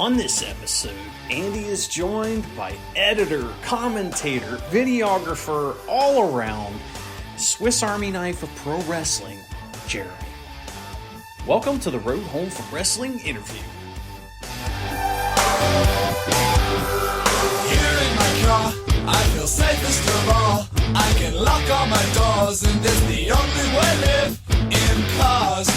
On this episode, Andy is joined by editor, commentator, videographer, all around, Swiss Army knife of pro wrestling, Jeremy. Welcome to the Road Home from Wrestling interview. Here in my car, I feel safest of all. I can lock all my doors, and it's the only way I live in cars.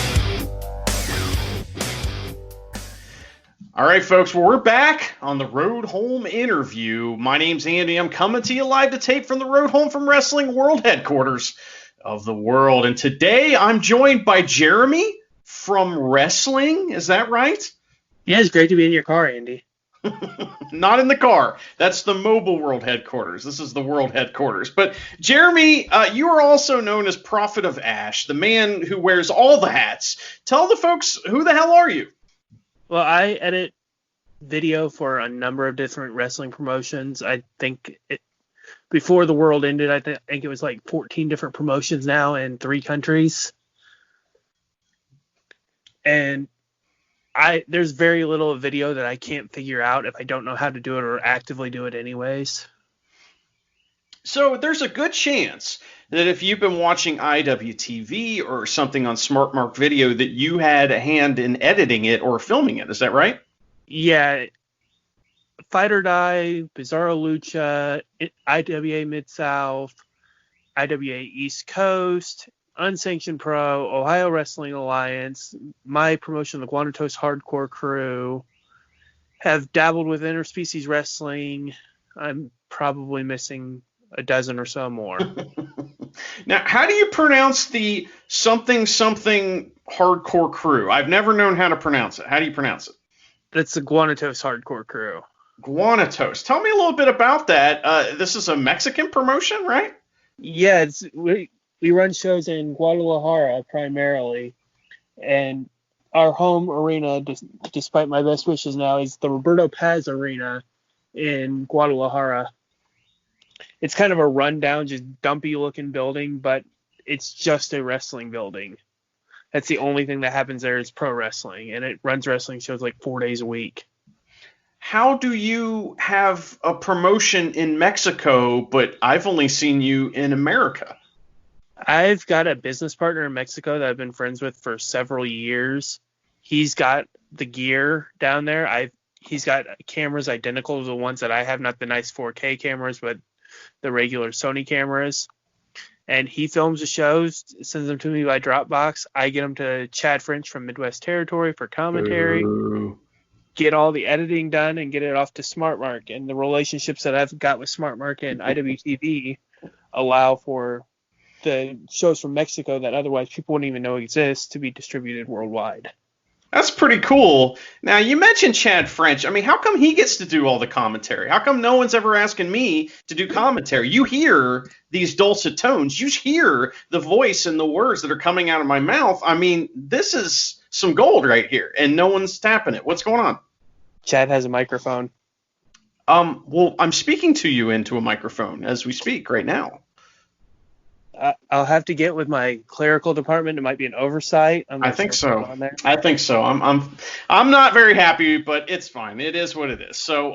All right, folks, well, we're back on the Road Home interview. My name's Andy. I'm coming to you live to tape from the Road Home from Wrestling World Headquarters of the world. And today I'm joined by Jeremy from Wrestling. Is that right? Yeah, it's great to be in your car, Andy. Not in the car. That's the mobile world headquarters. This is the world headquarters. But Jeremy, you are also known as Prophet of Ash, the man who wears all the hats. Tell the folks, who the hell are you? Well, I edit video for a number of different wrestling promotions. I think before the world ended, I think it was like 14 different promotions now in 3 countries. And there's very little video that I can't figure out if I don't know how to do it or actively do it anyways. So there's a good chance that if you've been watching IWTV or something on Smart Mark Video that you had a hand in editing it or filming it. Is that right? Yeah. Fight or Die, Bizarro Lucha, IWA Mid-South, IWA East Coast, Unsanctioned Pro, Ohio Wrestling Alliance, my promotion, the Guanatos Hardcore Crew, have dabbled with interspecies wrestling. I'm probably missing a dozen or so more. Now, how do you pronounce the something hardcore crew? I've never known how to pronounce it. How do you pronounce it? That's the Guanatos Hardcore Crew. Guanatos. Tell me a little bit about that. This is a Mexican promotion, right? Yeah, we run shows in Guadalajara primarily, and our home arena, despite my best wishes now, is the Roberto Paz Arena in Guadalajara. It's kind of a rundown, just dumpy-looking building, but it's just a wrestling building. That's the only thing that happens there is pro wrestling, and it runs wrestling shows like 4 days a week. How do you have a promotion in Mexico, but I've only seen you in America? I've got a business partner in Mexico that I've been friends with for several years. He's got the gear down there. He's got cameras identical to the ones that I have, not the nice 4K cameras, but the regular Sony cameras. And he films the shows, sends them to me by Dropbox. I get them to Chad French from Midwest Territory for commentary. Ooh. Get all the editing done and get it off to SmartMark. And the relationships that I've got with SmartMark and IWTV allow for the shows from Mexico that otherwise people wouldn't even know exist to be distributed worldwide. That's pretty cool. Now, you mentioned Chad French. I mean, how come he gets to do all the commentary? How come no one's ever asking me to do commentary? You hear these dulcet tones. You hear the voice and the words that are coming out of my mouth. I mean, this is some gold right here, and no one's tapping it. What's going on? Chad has a microphone. Well, I'm speaking to you into a microphone as we speak right now. I'll have to get with my clerical department. It might be an oversight. I think so. I'm not very happy, but it's fine. It is what it is. So,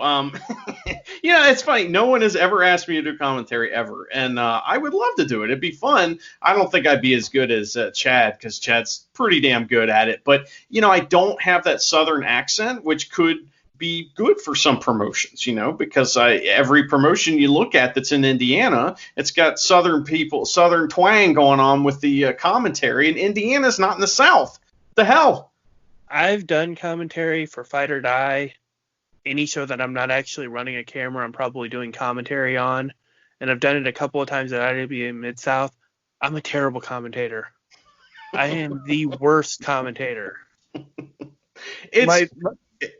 yeah, it's funny. No one has ever asked me to do commentary ever, and I would love to do it. It'd be fun. I don't think I'd be as good as Chad, because Chad's pretty damn good at it. But, I don't have that Southern accent, which could be good for some promotions, because every promotion you look at that's in Indiana, it's got Southern twang going on with the commentary, and Indiana's not in the South. The hell? I've done commentary for Fight or Die. Any show that I'm not actually running a camera, I'm probably doing commentary on, and I've done it a couple of times at IWA Mid-South. I'm a terrible commentator. I am the worst commentator.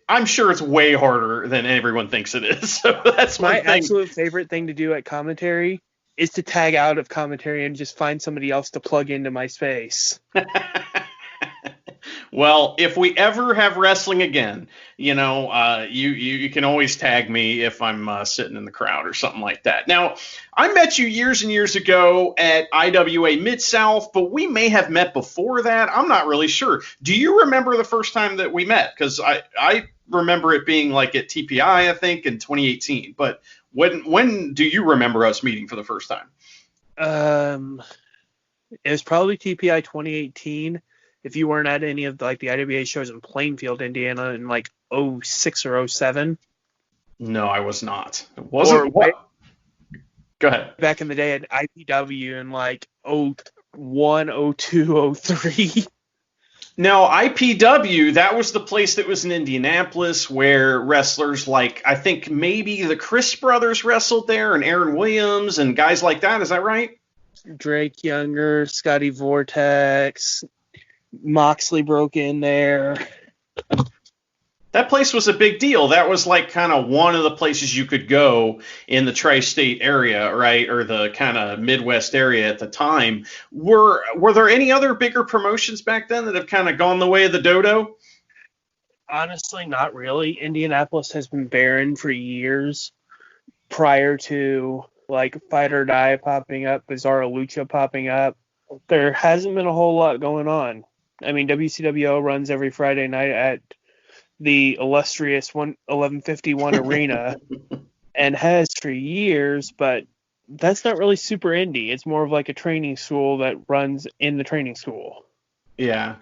I'm sure it's way harder than everyone thinks it is. So that's my absolute favorite thing to do at commentary is to tag out of commentary and just find somebody else to plug into my space. Well, if we ever have wrestling again, you can always tag me if I'm sitting in the crowd or something like that. Now, I met you years and years ago at IWA Mid-South, but we may have met before that. I'm not really sure. Do you remember the first time that we met? Because I remember it being like at TPI, I think, in 2018. But when do you remember us meeting for the first time? It was probably TPI 2018. If you weren't at any of the IWA shows in Plainfield, Indiana, in like 06 or 07. No, I was not. It wasn't. What? Go ahead. Back in the day at IPW in like 01, 02, 03. Now, IPW, that was the place that was in Indianapolis where wrestlers like, I think maybe the Chris brothers wrestled there and Aaron Williams and guys like that. Is that right? Drake Younger, Scotty Vortex, Moxley broke in there. That place was a big deal. That was like kind of one of the places you could go in the tri-state area, right, or the kind of Midwest area at the time. Were there any other bigger promotions back then that have kind of gone the way of the dodo? Honestly, not really. Indianapolis has been barren for years prior to like Fight or Die popping up, Bizarro Lucha popping up. There hasn't been a whole lot going on. I mean, WCWO runs every Friday night at the illustrious 1151 Arena and has for years, but that's not really super indie. It's more of like a training school that runs in the training school. Yeah,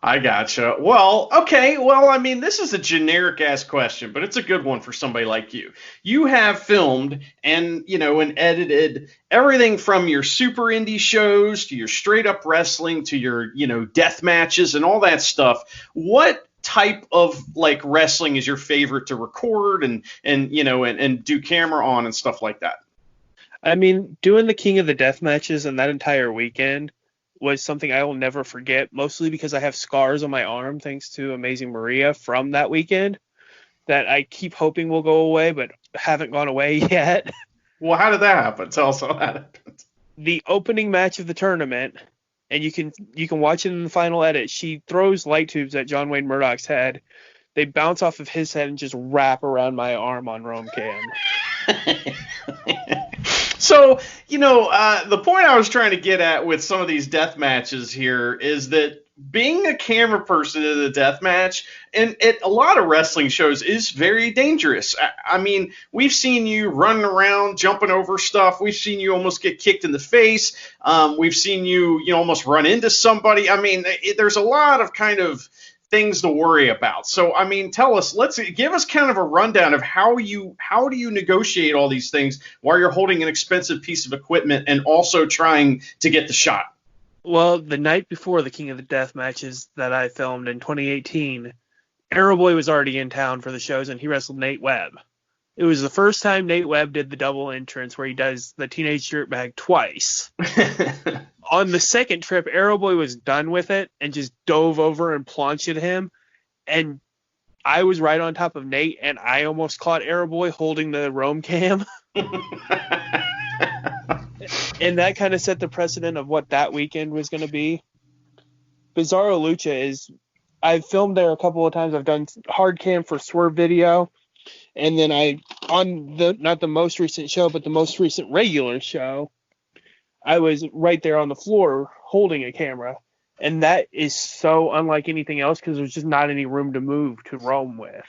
I gotcha. Well, okay. Well, I mean, this is a generic ass question, but it's a good one for somebody like you. You have filmed and edited everything from your super indie shows to your straight up wrestling to your, death matches and all that stuff. What type of like wrestling is your favorite to record and do camera on and stuff like that? I mean, doing the King of the Death matches and that entire weekend was something I will never forget, mostly because I have scars on my arm thanks to Amazing Maria from that weekend that I keep hoping will go away, but haven't gone away yet. Well, how did that happen? Tell us how that happened. The opening match of the tournament, and you can watch it in the final edit. She throws light tubes at John Wayne Murdoch's head. They bounce off of his head and just wrap around my arm on Rome Cam. So, the point I was trying to get at with some of these death matches here is that being a camera person in a death match and at a lot of wrestling shows is very dangerous. I mean, we've seen you running around, jumping over stuff. We've seen you almost get kicked in the face. We've seen you, almost run into somebody. I mean, there's a lot of kind of things to worry about. So, I mean, give us kind of a rundown of how do you negotiate all these things while you're holding an expensive piece of equipment and also trying to get the shot? Well, the night before the King of the Death matches that I filmed in 2018, Arrow Boy was already in town for the shows and he wrestled Nate Webb. It was the first time Nate Webb did the double entrance where he does the Teenage Dirtbag twice. On the second trip, Arrow Boy was done with it and just dove over and plunged at him. And I was right on top of Nate, and I almost caught Arrow Boy holding the Rome Cam. And that kind of set the precedent of what that weekend was going to be. Bizarro Lucha I've filmed there a couple of times. I've done hard cam for Swerve Video. And then not the most recent show, but the most recent regular show, I was right there on the floor holding a camera. And that is so unlike anything else because there's just not any room to move to roam with.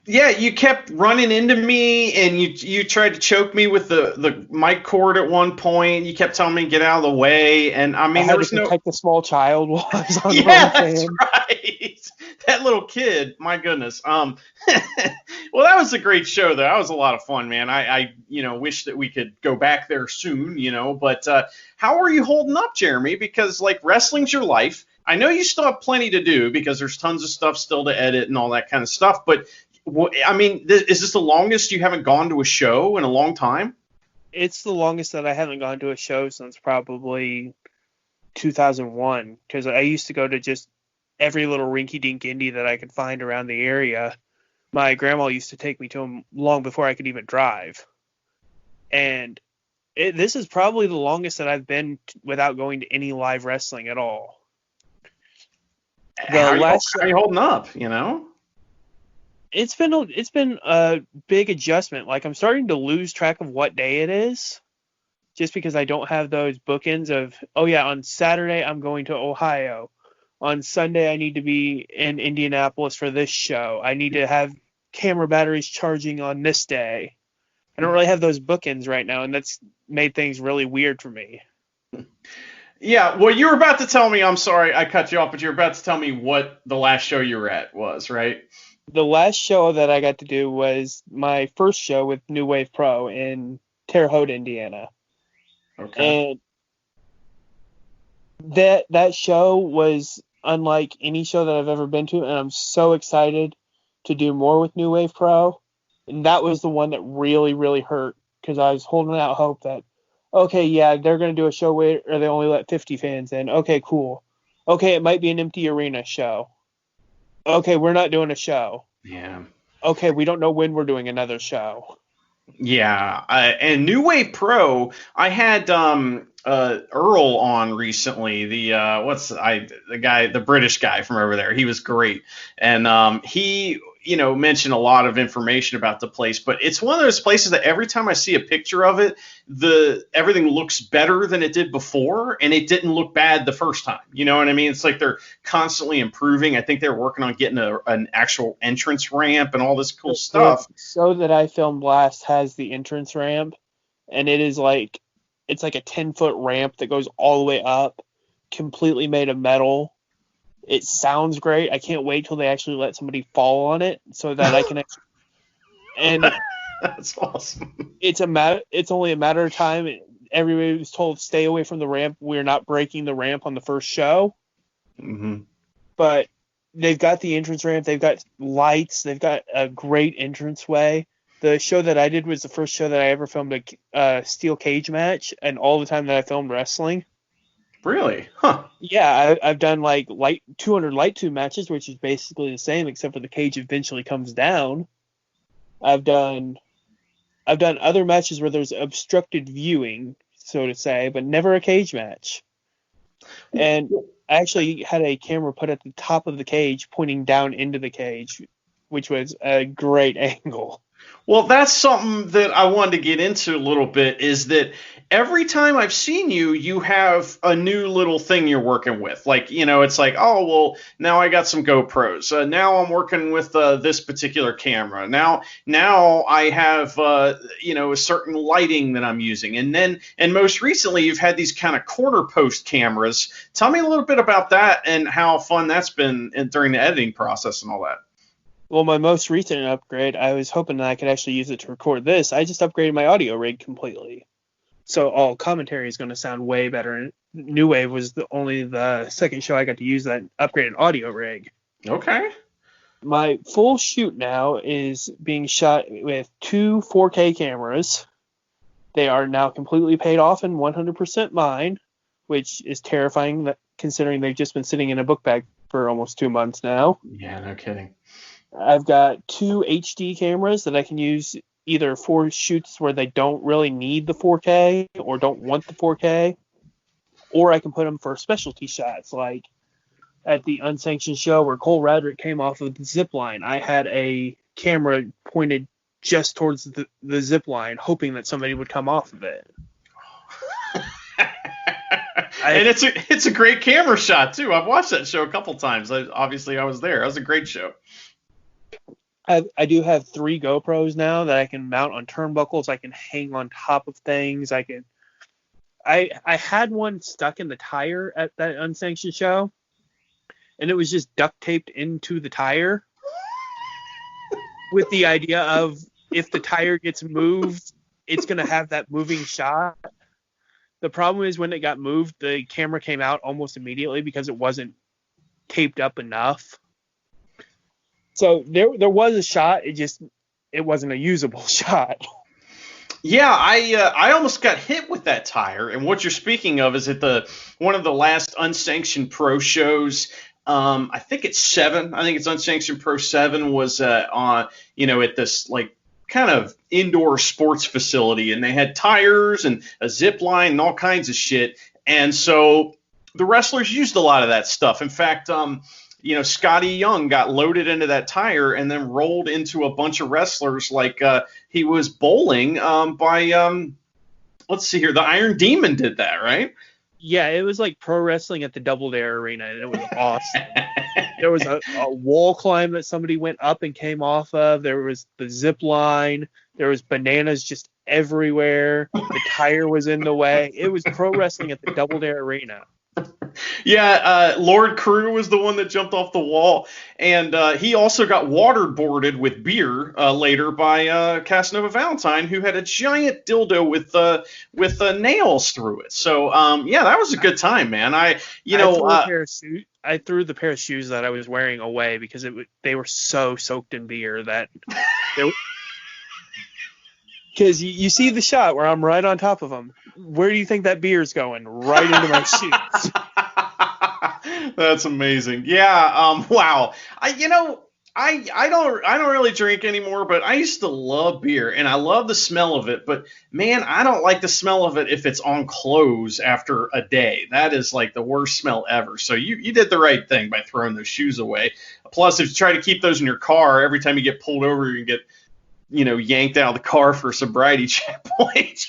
Yeah, you kept running into me, and you tried to choke me with the mic cord at one point. You kept telling me to get out of the way, and I mean, there was no. Protect the small child while I was on. Yeah, that's right. That little kid, my goodness. Well, that was a great show, though. That was a lot of fun, man. I wish that we could go back there soon, But how are you holding up, Jeremy? Because like wrestling's your life. I know you still have plenty to do because there's tons of stuff still to edit and all that kind of stuff, but. I mean, is this the longest you haven't gone to a show in a long time? It's the longest that I haven't gone to a show since probably 2001, because I used to go to just every little rinky-dink indie that I could find around the area. My grandma used to take me to them long before I could even drive. And this is probably the longest that I've been without going to any live wrestling at all. How are you holding up, It's been a big adjustment. Like, I'm starting to lose track of what day it is just because I don't have those bookends of, oh yeah, on Saturday I'm going to Ohio. On Sunday, I need to be in Indianapolis for this show. I need to have camera batteries charging on this day. I don't really have those bookends right now, and that's made things really weird for me. Yeah, well, you were about to tell me, I'm sorry I cut you off, but you were about to tell me what the last show you were at was, right? The last show that I got to do was my first show with New Wave Pro in Terre Haute, Indiana. Okay. And that show was unlike any show that I've ever been to, and I'm so excited to do more with New Wave Pro. And that was the one that really, really hurt, because I was holding out hope that, okay, yeah, they're going to do a show where they only let 50 fans in. Okay, cool. Okay, it might be an empty arena show. Okay, we're not doing a show. Yeah. Okay, we don't know when we're doing another show. Yeah, and New Wave Pro, I had Earl on recently. The British guy from over there. He was great, and he mentioned a lot of information about the place. But it's one of those places that every time I see a picture of it, everything looks better than it did before, and it didn't look bad the first time. You know what I mean? It's like they're constantly improving. I think they're working on getting an actual entrance ramp and all this cool stuff. The show that I filmed last has the entrance ramp, and it's like a 10-foot ramp that goes all the way up, completely made of metal. It sounds great. I can't wait till they actually let somebody fall on it so that I can actually. And that's awesome. It's only a matter of time. Everybody was told stay away from the ramp. We're not breaking the ramp on the first show. Mm-hmm. But they've got the entrance ramp. They've got lights. They've got a great entranceway. The show that I did was the first show that I ever filmed a steel cage match, and all the time that I filmed wrestling. Really? Huh. Yeah, I've done like 200 light tube matches, which is basically the same, except for the cage eventually comes down. I've done other matches where there's obstructed viewing, so to say, but never a cage match. And I actually had a camera put at the top of the cage pointing down into the cage, which was a great angle. Well, that's something that I wanted to get into a little bit, is that every time I've seen you, you have a new little thing you're working with. Like, it's like, oh, well, now I got some GoPros. Now I'm working with this particular camera. Now I have, a certain lighting that I'm using. And most recently, you've had these kind of corner post cameras. Tell me a little bit about that and how fun that's been during the editing process and all that. Well, my most recent upgrade, I was hoping that I could actually use it to record this. I just upgraded my audio rig completely. So all commentary is going to sound way better. And New Wave was only the second show I got to use that upgraded audio rig. Okay. My full shoot now is being shot with 2 4K cameras. They are now completely paid off and 100% mine, which is terrifying considering they've just been sitting in a book bag for almost 2 months now. Yeah, no kidding. I've got 2 HD cameras that I can use either for shoots where they don't really need the 4K or don't want the 4K, or I can put them for specialty shots, like at the unsanctioned show where Cole Radrick came off of the zip line. I had a camera pointed just towards the zip line, hoping that somebody would come off of it. And it's a great camera shot too. I've watched that show a couple times. I was there. It was a great show. I do have 3 GoPros now that I can mount on turnbuckles. I can hang on top of things. I had one stuck in the tire at that unsanctioned show, and it was just duct taped into the tire with the idea of if the tire gets moved, it's going to have that moving shot. The problem is when it got moved, the camera came out almost immediately because it wasn't taped up enough. So there was a shot. It wasn't a usable shot. Yeah, I almost got hit with that tire. And what you're speaking of is at one of the last unsanctioned pro shows. I think it's 7. I think it's unsanctioned pro 7 was on at this like kind of indoor sports facility, and they had tires and a zip line and all kinds of shit. And so the wrestlers used a lot of that stuff. In fact, Scotty Young got loaded into that tire and then rolled into a bunch of wrestlers like he was bowling by, let's see here, the Iron Demon did that, right? Yeah, it was like pro wrestling at the Double Dare Arena, and it was awesome. There was a wall climb that somebody went up and came off of. There was the zip line. There was bananas just everywhere. The tire was in the way. It was pro wrestling at the Double Dare Arena. Yeah, Lord Crew was the one that jumped off the wall, and he also got waterboarded with beer later by Casanova Valentine, who had a giant dildo with nails through it. So yeah, that was a good time, man. I threw the pair of shoes that I was wearing away because they were so soaked in beer that because you see the shot where I'm right on top of them. Where do you think that beer's going? Right into my shoes. That's amazing. Yeah. Wow. I don't really drink anymore, but I used to love beer and I love the smell of it. But man, I don't like the smell of it if it's on clothes after a day. That is like the worst smell ever. So you did the right thing by throwing those shoes away. Plus, if you try to keep those in your car, every time you get pulled over, you get yanked out of the car for a sobriety checkpoint.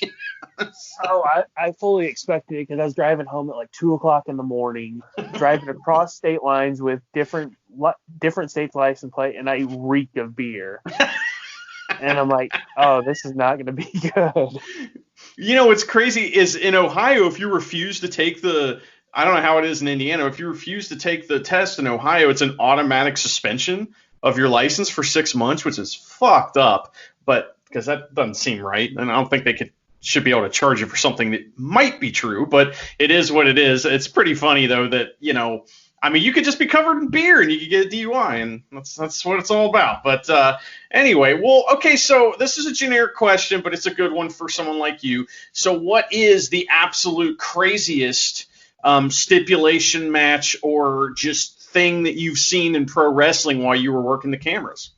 Oh, I fully expected it because I was driving home at like 2:00 in the morning, driving across state lines with different states' license plate, and I reeked of beer. And I'm like, oh, this is not going to be good. What's crazy is in Ohio, if you refuse to take I don't know how it is in Indiana, if you refuse to take the test in Ohio, it's an automatic suspension of your license for 6 months, which is fucked up. But because that doesn't seem right, and I don't think they should be able to charge you for something that might be true, but it is what it is. It's pretty funny though that you could just be covered in beer and you could get a DUI, and that's what it's all about. But anyway, well, okay, so this is a generic question, but it's a good one for someone like you. So what is the absolute craziest stipulation match or just thing that you've seen in pro wrestling while you were working the cameras?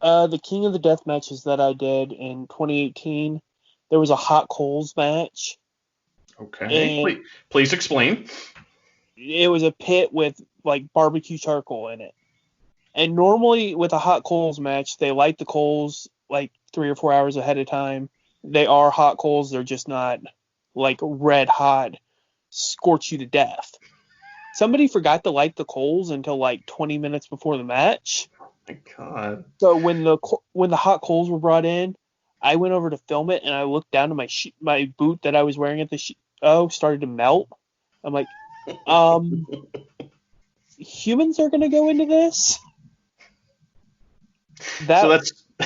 The King of the Death matches that I did in 2018, there was a hot coals match. Okay, please explain. It was a pit with like barbecue charcoal in it. And normally with a hot coals match, they light the coals like 3 or 4 hours ahead of time. They are hot coals. They're just not like red hot, scorch you to death. Somebody forgot to light the coals until like 20 minutes before the match. Oh my God. So when the hot coals were brought in, I went over to film it and I looked down to my boot that I was wearing at the started to melt. I'm like, humans are gonna go into this? So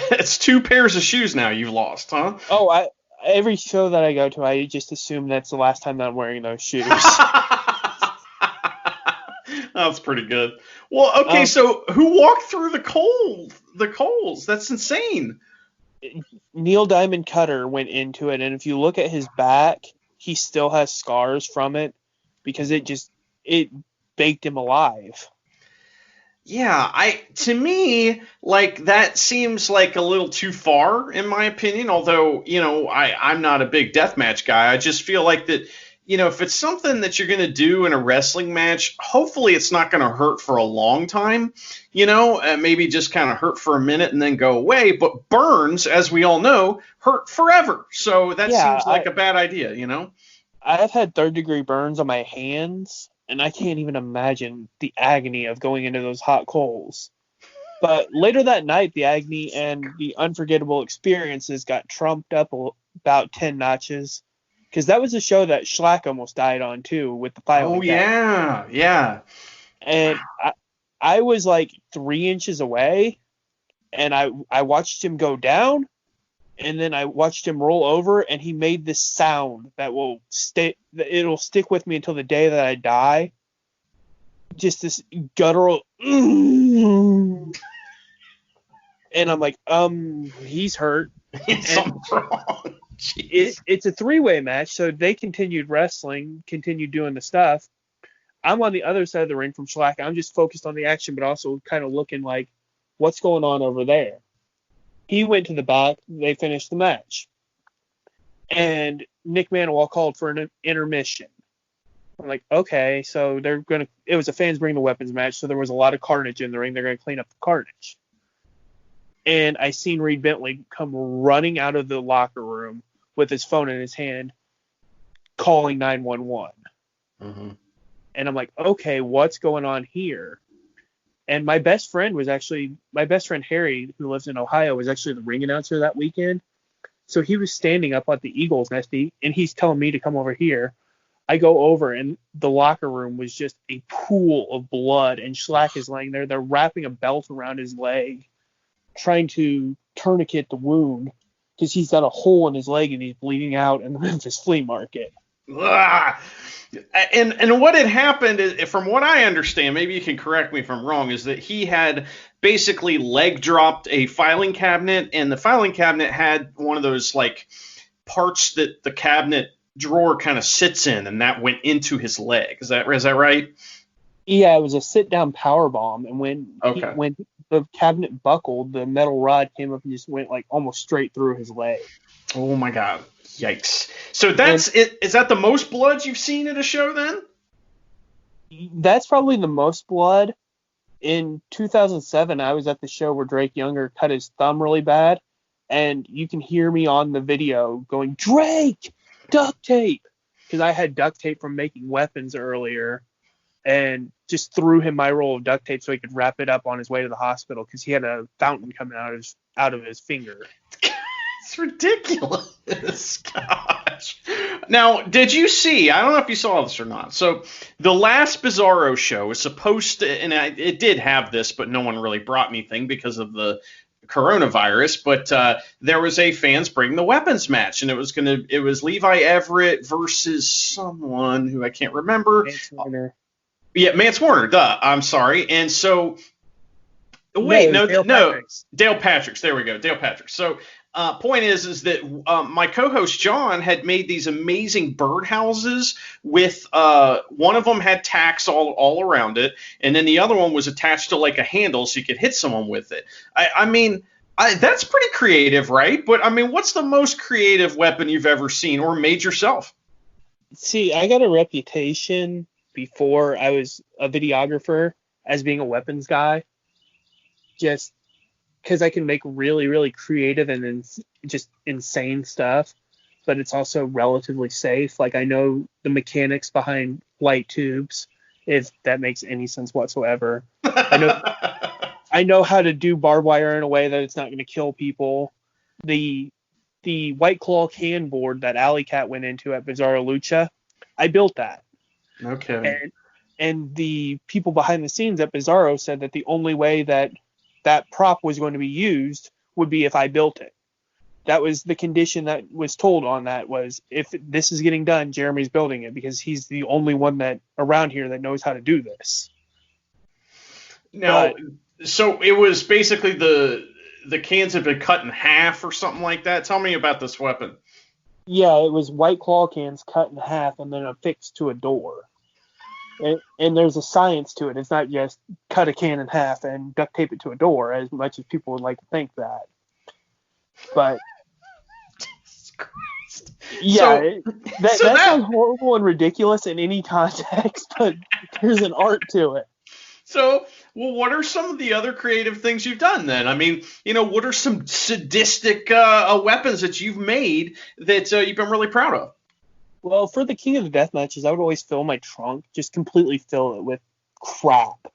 that's 2 pairs of shoes now you've lost, huh? Oh, every show that I go to, I just assume that's the last time that I'm wearing those shoes. That's pretty good. Well, okay, so who walked through the coals? That's insane. Neil Diamond Cutter went into it, and if you look at his back, he still has scars from it because it baked him alive. Yeah, to me, like, that seems like a little too far, in my opinion, although, I'm not a big deathmatch guy. I just feel like that, if it's something that you're going to do in a wrestling match, hopefully it's not going to hurt for a long time, maybe just kind of hurt for a minute and then go away. But burns, as we all know, hurt forever. So that seems like a bad idea, I've had third-degree burns on my hands, and I can't even imagine the agony of going into those hot coals. But later that night, the agony and the unforgettable experiences got trumped up about 10 notches. Because that was a show that Schlack almost died on, too, with the filing. Oh, yeah. And I was like 3 inches away, and I watched him go down, and then I watched him roll over, and he made this sound that it'll stick with me until the day that I die. Just this guttural, and I'm like, he's hurt. Something's wrong. It's a 3-way match, so they continued wrestling, continued doing the stuff. I'm on the other side of the ring from Schlack. I'm just focused on the action, but also kind of looking like, what's going on over there? He went to the back. They finished the match. And Nick Maniwal called for an intermission. I'm like, okay, so it was a fans bring the weapons match, so there was a lot of carnage in the ring. They're going to clean up the carnage. And I seen Reed Bentley come running out of the locker room with his phone in his hand. calling 911. Mm-hmm. And I'm like, okay, what's going on here? And my best friend Harry, who lives in Ohio, was actually the ring announcer that weekend. So he was standing up at the Eagles nest, and he's telling me to come over here. I go over, and the locker room was just a pool of blood, and Schlack is laying there. They're wrapping a belt around his leg, trying to tourniquet the wound, because he's got a hole in his leg, and he's bleeding out in the Memphis flea market. Ugh. And what had happened, is, from what I understand, maybe you can correct me if I'm wrong, is that he had basically leg dropped a filing cabinet, and the filing cabinet had one of those like parts that the cabinet drawer kind of sits in, and that went into his leg. Is that right? Yeah, it was a sit-down power bomb, and when the cabinet buckled, the metal rod came up and just went like almost straight through his leg. Oh my God. Yikes. So that's it. Is that the most blood you've seen at a show then? That's probably the most blood. In 2007, I was at the show where Drake Younger cut his thumb really bad, and you can hear me on the video going, "Drake, duct tape," because I had duct tape from making weapons earlier, and just threw him my roll of duct tape so he could wrap it up on his way to the hospital because he had a fountain coming out of his finger. It's ridiculous. Gosh. Now, did you see, I don't know if you saw this or not, so the last Bizarro show was supposed to, and it did have this, but no one really brought anything because of the coronavirus, but there was a fans bring the weapons match, and it was Levi Everett versus someone who I can't remember. Mance Warner. Yeah, Mance Warner, duh, I'm sorry. And so, Dale Patricks. There we go, Dale Patricks. So, point is that my co-host John had made these amazing birdhouses with one of them had tacks all around it, and then the other one was attached to like a handle so you could hit someone with it. I mean, that's pretty creative, right? But I mean, what's the most creative weapon you've ever seen or made yourself? See, I got a reputation before I was a videographer as being a weapons guy, just because I can make really, really creative and just insane stuff, but it's also relatively safe. Like, I know the mechanics behind light tubes, if that makes any sense whatsoever. I know how to do barbed wire in a way that it's not going to kill people. The White Claw can board that Alley Cat went into at Bizarro Lucha, I built that. Okay. And the people behind the scenes at Bizarro said that the only way that prop was going to be used would be if I built it. That was the condition that was told on that, was if this is getting done, Jeremy's building it because he's the only one that around here that knows how to do this. Now, so it was basically the cans had been cut in half or something like that. Tell me about this weapon. Yeah, it was White Claw cans cut in half and then affixed to a door. And there's a science to it. It's not just cut a can in half and duct tape it to a door, as much as people would like to think that. But Jesus Christ. Yeah, that sounds horrible and ridiculous in any context, but there's an art to it. So, well, what are some of the other creative things you've done then? I mean, what are some sadistic weapons that you've made that you've been really proud of? Well, for the King of the Death matches, I would always fill my trunk, just completely fill it with crap.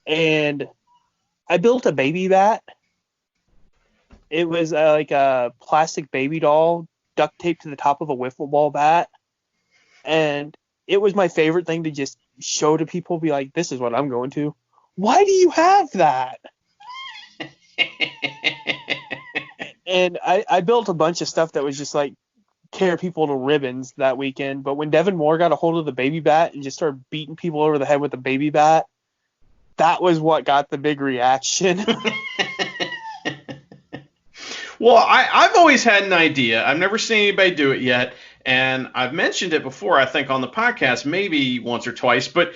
And I built a baby bat. It was like a plastic baby doll duct taped to the top of a wiffle ball bat. And it was my favorite thing to just show to people, be like, this is what I'm going to. Why do you have that? And I built a bunch of stuff that was just like tear people to ribbons that weekend. But when Devin Moore got a hold of the baby bat and just started beating people over the head with the baby bat, that was what got the big reaction. Well, I've always had an idea. I've never seen anybody do it yet. And I've mentioned it before, I think, on the podcast, maybe once or twice. But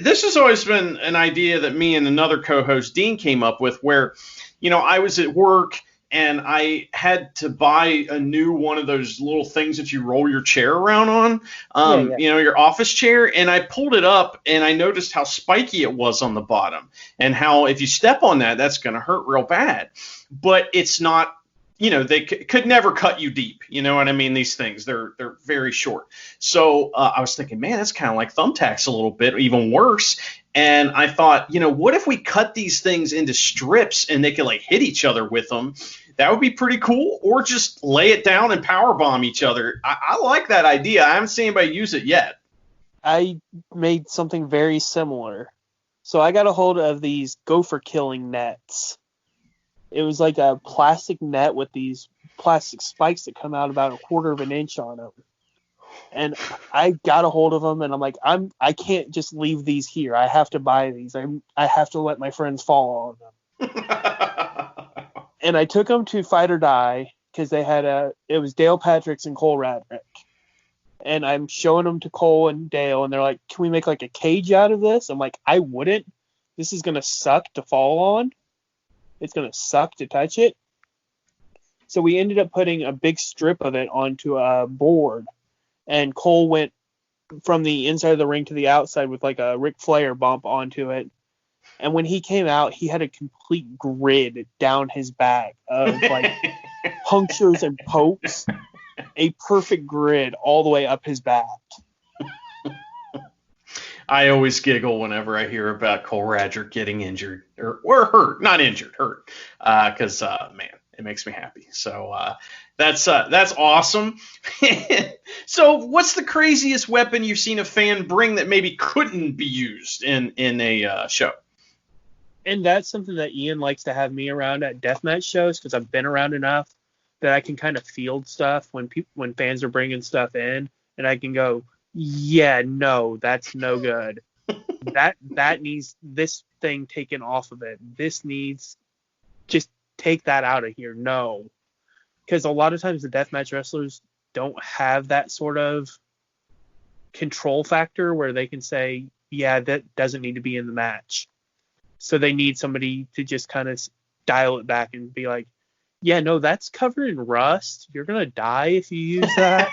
this has always been an idea that me and another co-host, Dean, came up with where, I was at work and I had to buy a new one of those little things that you roll your chair around on, your office chair. And I pulled it up and I noticed how spiky it was on the bottom and how if you step on that, that's going to hurt real bad. But it's not. They could never cut you deep. You know what I mean? These things, they're very short. So I was thinking, man, that's kind of like thumbtacks a little bit, even worse. And I thought, what if we cut these things into strips and they could like hit each other with them? That would be pretty cool. Or just lay it down and power bomb each other. I like that idea. I haven't seen anybody use it yet. I made something very similar. So I got a hold of these gopher killing nets. It was like a plastic net with these plastic spikes that come out about 1/4 of an inch on them. And I got a hold of them, and I'm like, I can't just leave these here. I have to buy these. I have to let my friends fall on them. And I took them to Fight or Die because it was Dale Patricks and Cole Radrick. And I'm showing them to Cole and Dale, and they're like, can we make like a cage out of this? I'm like, I wouldn't. This is going to suck to fall on. It's going to suck to touch it. So we ended up putting a big strip of it onto a board. And Cole went from the inside of the ring to the outside with like a Ric Flair bump onto it. And when he came out, he had a complete grid down his back of like punctures and pokes. A perfect grid all the way up his back. I always giggle whenever I hear about Cole Radrick getting injured or hurt, not injured, hurt, because man, it makes me happy. So that's awesome. So what's the craziest weapon you've seen a fan bring that maybe couldn't be used in a show? And that's something that Ian likes to have me around at deathmatch shows because I've been around enough that I can kind of field stuff when fans are bringing stuff in, and I can go, yeah, no, that's no good. that needs this thing taken off of it. This needs, just take that out of here. No, because a lot of times the deathmatch wrestlers don't have that sort of control factor where they can say, yeah, that doesn't need to be in the match. So they need somebody to just kind of dial it back and be like, yeah, no, that's covered in rust. You're going to die if you use that.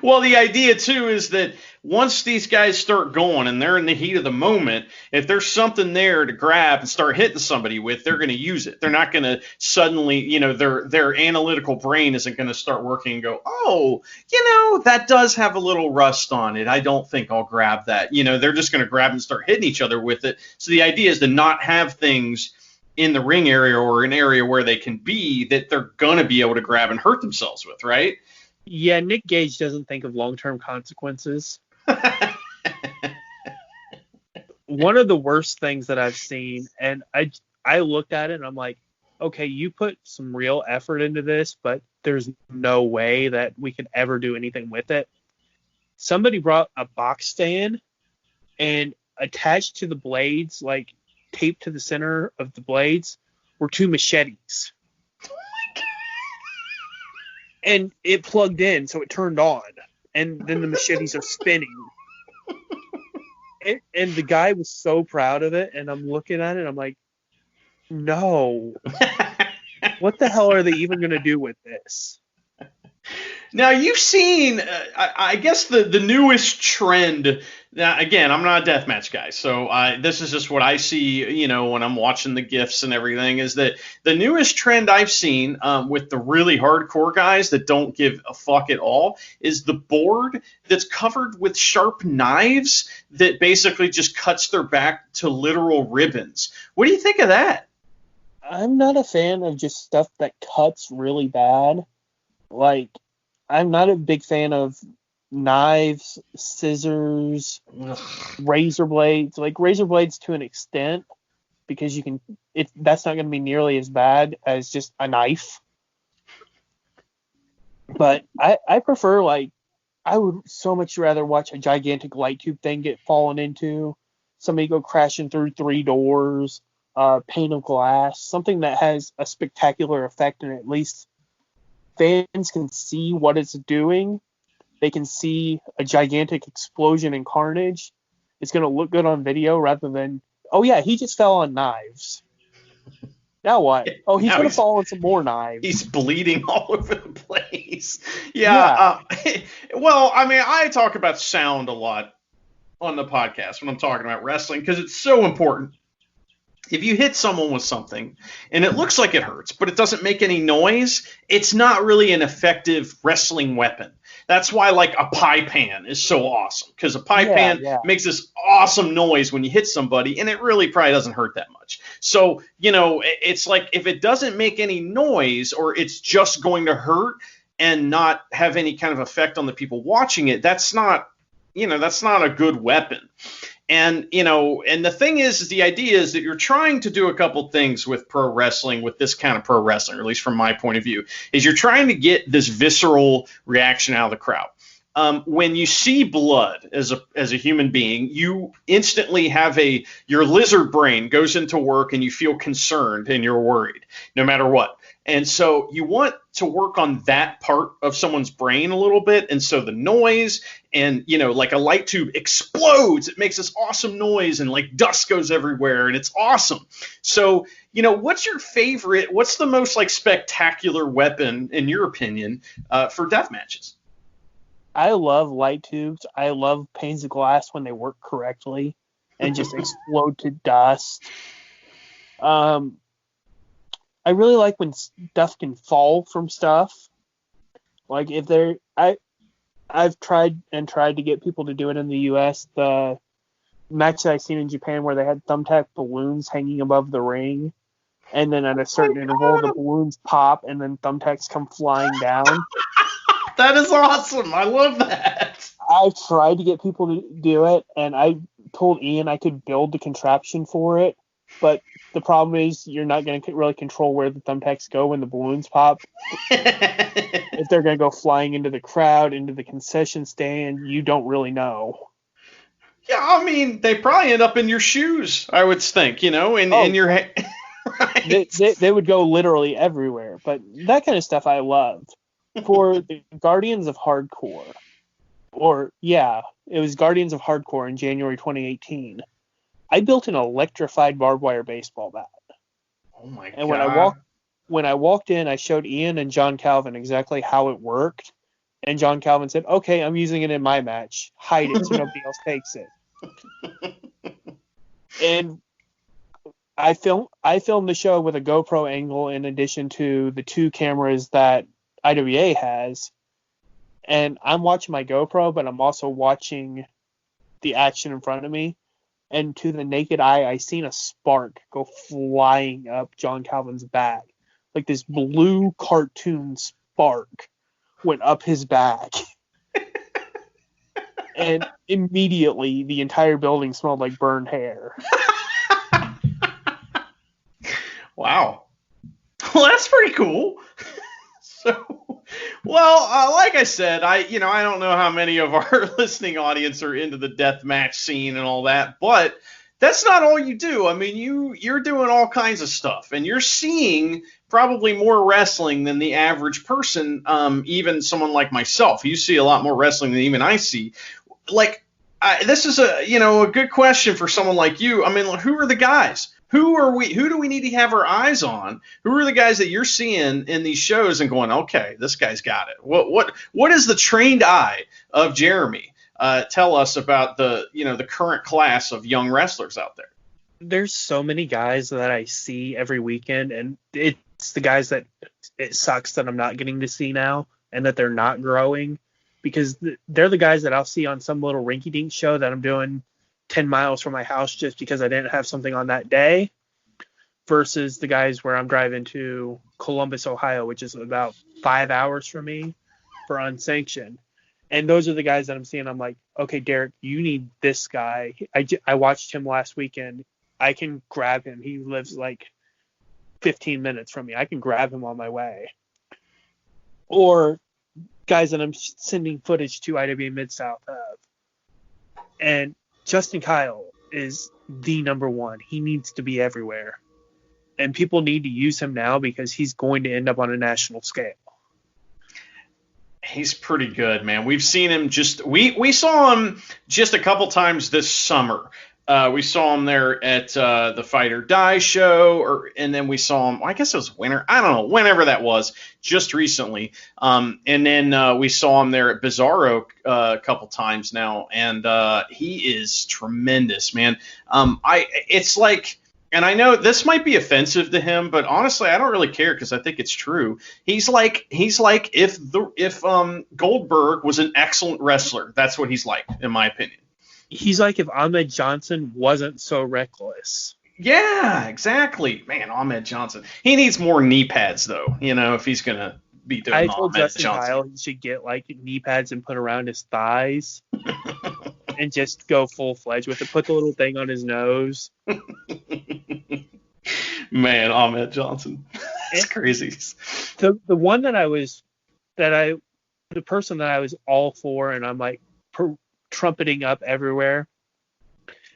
Well, the idea, too, is that once these guys start going and they're in the heat of the moment, if there's something there to grab and start hitting somebody with, they're going to use it. They're not going to suddenly, their analytical brain isn't going to start working and go, oh, that does have a little rust on it. I don't think I'll grab that. They're just going to grab and start hitting each other with it. So the idea is to not have things in the ring area or an area where they can be that they're going to be able to grab and hurt themselves with, right? Yeah, Nick Gage doesn't think of long-term consequences. One of the worst things that I've seen, and I looked at it and I'm like, okay, you put some real effort into this, but there's no way that we could ever do anything with it. Somebody brought a box stand and attached to the blades, like taped to the center of the blades, were 2 machetes. And it plugged in, so it turned on. And then the machetes are spinning. And the guy was so proud of it, and I'm looking at it, and I'm like, no. What the hell are they even going to do with this? Now, you've seen, I guess, the newest trend. Now, again, I'm not a deathmatch guy, so this is just what I see, when I'm watching the GIFs and everything, is that the newest trend I've seen with the really hardcore guys that don't give a fuck at all is the board that's covered with sharp knives that basically just cuts their back to literal ribbons. What do you think of that? I'm not a fan of just stuff that cuts really bad. Like, I'm not a big fan of knives, scissors, razor blades. Like, razor blades to an extent, because that's not going to be nearly as bad as just a knife. But I prefer, like, I would so much rather watch a gigantic light tube thing get fallen into, somebody go crashing through 3 doors, pane of glass, something that has a spectacular effect and at least fans can see what it's doing. They can see a gigantic explosion and carnage. It's going to look good on video rather than, oh yeah, he just fell on knives. Now what? Oh, he's going to fall on some more knives. He's bleeding all over the place. Yeah. Well, I mean, I talk about sound a lot on the podcast when I'm talking about wrestling because it's so important. if you hit someone with something and it looks like it hurts, but it doesn't make any noise, it's not really an effective wrestling weapon. That's why like a pie pan is so awesome, because a pie pan makes this awesome noise when you hit somebody, and it really probably doesn't hurt that much. So, it's like if it doesn't make any noise, or it's just going to hurt and not have any kind of effect on the people watching it, that's not a good weapon. And, and the thing is the idea is that you're trying to do a couple things with pro wrestling, with this kind of pro wrestling, or at least from my point of view, is you're trying to get this visceral reaction out of the crowd. When you see blood as a human being, you instantly have your lizard brain goes into work, and you feel concerned and you're worried no matter what. And so you want to work on that part of someone's brain a little bit. And so the noise and, like a light tube explodes, it makes this awesome noise, and like dust goes everywhere, and it's awesome. So, what's the most like spectacular weapon, in your opinion, for death matches? I love light tubes. I love panes of glass when they work correctly and just explode to dust. I really like when stuff can fall from stuff. Like I've tried to get people to do it in the U.S. The match that I've seen in Japan where they had thumbtack balloons hanging above the ring, and then at a certain interval the balloons pop and then thumbtacks come flying down. That is awesome. I love that. I've tried to get people to do it, and I told Ian I could build the contraption for it, but the problem is you're not going to really control where the thumbtacks go when the balloons pop. If they're going to go flying into the crowd, into the concession stand, you don't really know. Yeah, I mean, they probably end up in your shoes, I would think, in your head. Right. They would go literally everywhere, but that kind of stuff I loved. For the Guardians of Hardcore, it was Guardians of Hardcore in January 2018. I built an electrified barbed wire baseball bat. Oh my god! And when I walked in, I showed Ian and John Calvin exactly how it worked, and John Calvin said, "Okay, I'm using it in my match. Hide it so nobody else takes it." And I filmed the show with a GoPro angle in addition to the 2 cameras that IWA has, and I'm watching my GoPro, but I'm also watching the action in front of me. And to the naked eye, I seen a spark go flying up John Calvin's back. Like this blue cartoon spark went up his back. And immediately, the entire building smelled like burned hair. Wow. Well, that's pretty cool. So, well, like I said, I don't know how many of our listening audience are into the death match scene and all that, but that's not all you do. I mean, you're doing all kinds of stuff, and you're seeing probably more wrestling than the average person, even someone like myself. You see a lot more wrestling than even I see. Like, this is a good question for someone like you. I mean, who are the guys? Who do we need to have our eyes on? Who are the guys that you're seeing in these shows and going, okay, this guy's got it? What is the trained eye of Jeremy? Tell us about the current class of young wrestlers out there. There's so many guys that I see every weekend, and it's the guys that it sucks that I'm not getting to see now and that they're not growing, because they're the guys that I'll see on some little rinky-dink show that I'm doing 10 miles from my house just because I didn't have something on that day, versus the guys where I'm driving to Columbus, Ohio, which is about 5 hours from me, for unsanctioned. And those are the guys that I'm seeing. I'm like, okay, Derek, you need this guy. I watched him last weekend. I can grab him. He lives like 15 minutes from me. I can grab him on my way. Or guys that I'm sending footage to IWA Mid-South of. And Justin Kyle is the number one. He needs to be everywhere. And people need to use him now because he's going to end up on a national scale. He's pretty good, man. We've seen him we saw him just a couple times this summer. We saw him there at the Fight or Die show, and then we saw him, I guess it was winter. I don't know, whenever that was, just recently. And then we saw him there at Bizarro a couple times now, and he is tremendous, man. It's like And I know this might be offensive to him, but honestly, I don't really care because I think it's true. He's like if Goldberg was an excellent wrestler. That's what he's like, in my opinion. He's like if Ahmed Johnson wasn't so reckless. Yeah, exactly. Man, Ahmed Johnson. He needs more knee pads, though. If he's gonna be doing I told Ahmed Justin Johnson. Kyle he should get like knee pads and put around his thighs and just go full fledged with it. Put the little thing on his nose. Man, Ahmed Johnson. It's crazy. The one the person that I was all for, and I'm like trumpeting up everywhere.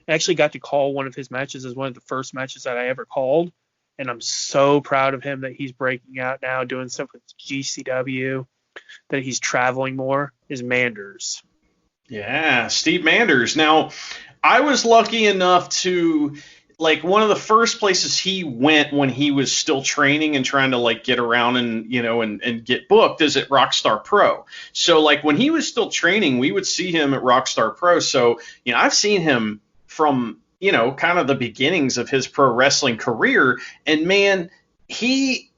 I actually got to call one of his matches as one of the first matches that I ever called, and I'm so proud of him that he's breaking out now, doing stuff with GCW, that he's traveling more, is Manders. Yeah, Steve Manders. Now, I was lucky enough to, like, one of the first places he went when he was still training and trying to, like, get around and, and get booked is at Rockstar Pro. So, like, when he was still training, we would see him at Rockstar Pro. So, I've seen him from, kind of the beginnings of his pro wrestling career. And, man, he's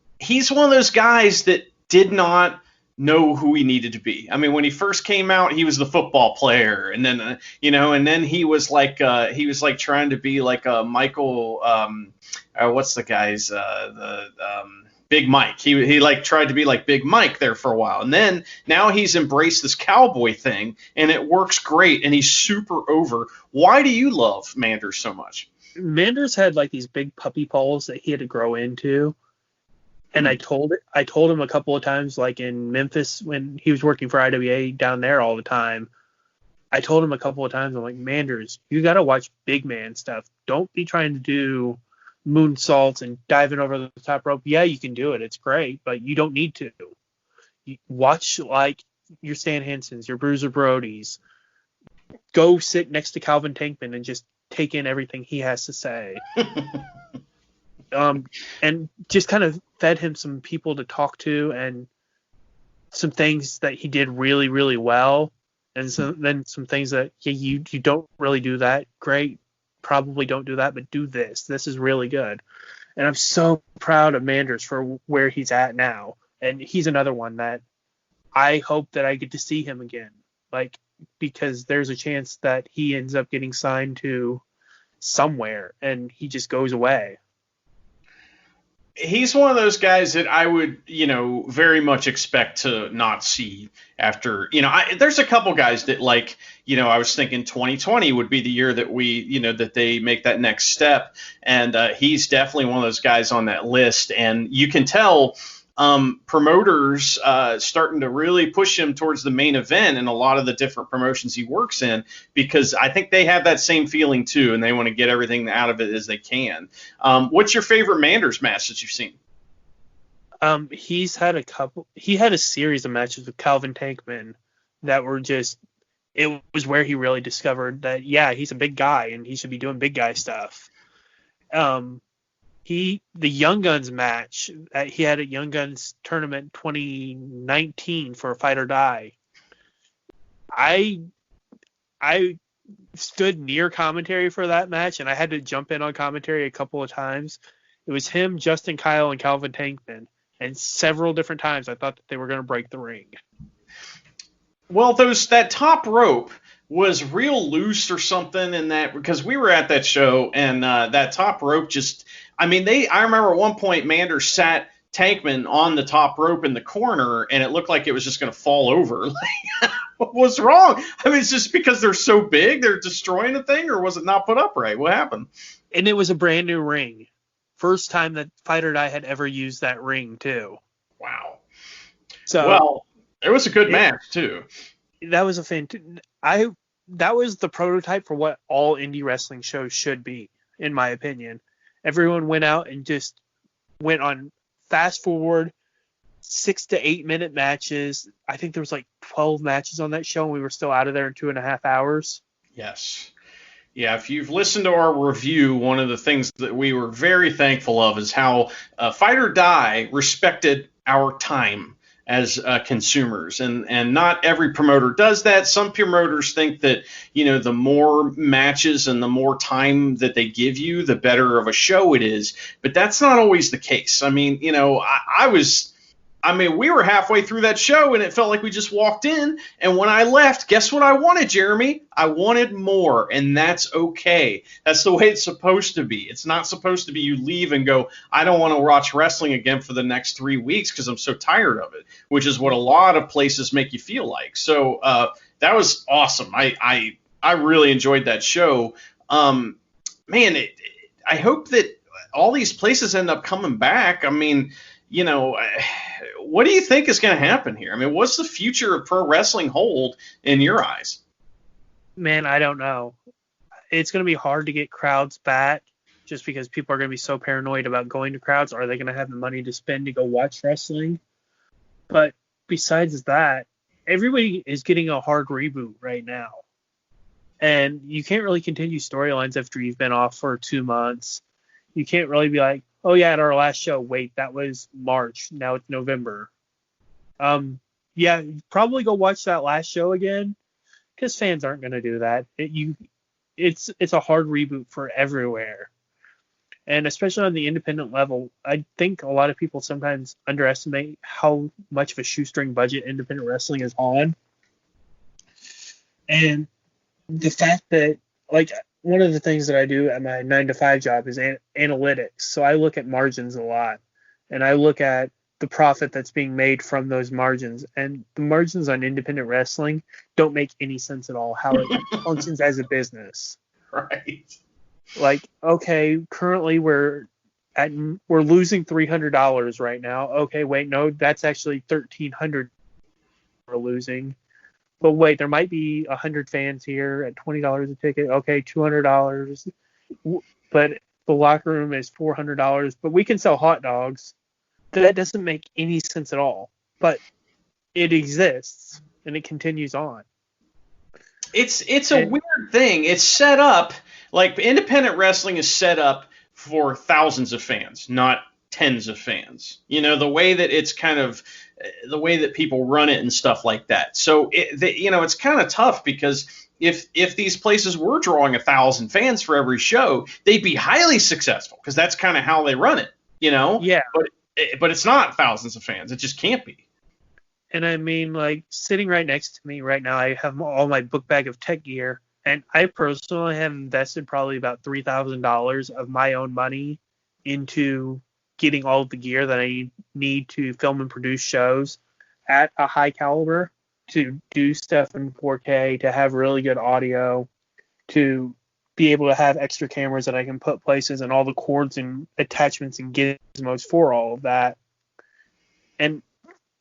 one of those guys that did not know who he needed to be. I mean, when he first came out, he was the football player, and then and then he was like trying to be like a Michael, what's the guy's Big Mike. He like tried to be like Big Mike there for a while, and then now he's embraced this cowboy thing, and it works great, and he's super over. Why do you love Manders so much? Manders had like these big puppy paws that he had to grow into. And I told him a couple of times, like in Memphis when he was working for IWA down there all the time. I told him a couple of times, I'm like, Manders, you got to watch big man stuff. Don't be trying to do moonsaults and diving over the top rope. Yeah, you can do it. It's great, but you don't need to. You watch like your Stan Hansens, your Bruiser Brodies. Go sit next to Calvin Tankman and just take in everything he has to say. And just kind of fed him some people to talk to and some things that he did really, really well. And then some things that you don't really do that great. Probably don't do that, but do this. This is really good. And I'm so proud of Manders for where he's at now. And he's another one that I hope that I get to see him again. Like, because there's a chance that he ends up getting signed to somewhere and he just goes away. He's one of those guys that I would, very much expect to not see after, there's a couple guys that like, I was thinking 2020 would be the year that we, that they make that next step. And he's definitely one of those guys on that list. And you can tell promoters starting to really push him towards the main event in a lot of the different promotions he works in, because I think they have that same feeling too, and they want to get everything out of it as they can. What's your favorite Manders match that you've seen? He had a series of matches with Calvin Tankman that were just, it was where he really discovered that, yeah, he's a big guy and he should be doing big guy stuff. The Young Guns match he had at Young Guns tournament 2019 for Fight or Die. I stood near commentary for that match, and I had to jump in on commentary a couple of times. It was him, Justin Kyle, and Calvin Tankman, and several different times I thought that they were going to break the ring. Well, that top rope was real loose or something in that, because we were at that show, and that top rope just, I remember at one point Manders sat Tankman on the top rope in the corner, and it looked like it was just going to fall over. What was wrong? It's just because they're so big, they're destroying the thing, or was it not put up right? What happened? And it was a brand new ring. First time that Fight or Die had ever used that ring, too. Wow. So, well, it was a good match, too. That was that was the prototype for what all indie wrestling shows should be, in my opinion. Everyone went out and just went on fast forward 6 to 8 minute matches. I think there was like 12 matches on that show, and we were still out of there in 2.5 hours. Yes. Yeah, if you've listened to our review, one of the things that we were very thankful of is how Fight or Die respected our time. as consumers, and not every promoter does that. Some promoters think that, the more matches and the more time that they give you, the better of a show it is, but that's not always the case. I mean, we were halfway through that show and it felt like we just walked in. And when I left, guess what I wanted, Jeremy? I wanted more. And that's okay. That's the way it's supposed to be. It's not supposed to be you leave and go, I don't want to watch wrestling again for the next 3 weeks because I'm so tired of it, which is what a lot of places make you feel like. So that was awesome. I really enjoyed that show. I hope that all these places end up coming back. I mean, what do you think is going to happen here? I mean, what's the future of pro wrestling hold in your eyes? Man, I don't know. It's going to be hard to get crowds back just because people are going to be so paranoid about going to crowds. Are they going to have the money to spend to go watch wrestling? But besides that, everybody is getting a hard reboot right now. And you can't really continue storylines after you've been off for 2 months. You can't really be like, oh yeah, at our last show, wait, that was March. Now it's November. Yeah, probably go watch that last show again because fans aren't going to do that. It's a hard reboot for everywhere. And especially on the independent level, I think a lot of people sometimes underestimate how much of a shoestring budget independent wrestling is on. And the fact that, like, one of the things that I do at my 9-to-5 job is analytics. So I look at margins a lot, and I look at the profit that's being made from those margins. And the margins on independent wrestling don't make any sense at all, how it functions as a business. Right. Like, okay, currently we're losing $300 right now. Okay, wait, no, that's actually $1,300 we're losing. But wait, there might be 100 fans here at $20 a ticket. Okay, $200. But the locker room is $400. But we can sell hot dogs. That doesn't make any sense at all. But it exists, and it continues on. It's a weird thing. It's set up, like, independent wrestling is set up for thousands of fans, not tens of fans. The way that it's kind of the way that people run it and stuff like that. So it's kind of tough because if these places were drawing 1,000 fans for every show, they'd be highly successful because that's kind of how they run it. Yeah. But it's not thousands of fans. It just can't be. And I mean, like, sitting right next to me right now, I have all my book bag of tech gear, and I personally have invested probably about $3,000 of my own money into getting all of the gear that I need to film and produce shows at a high caliber, to do stuff in 4K, to have really good audio, to be able to have extra cameras that I can put places, and all the cords and attachments and gizmos for all of that. And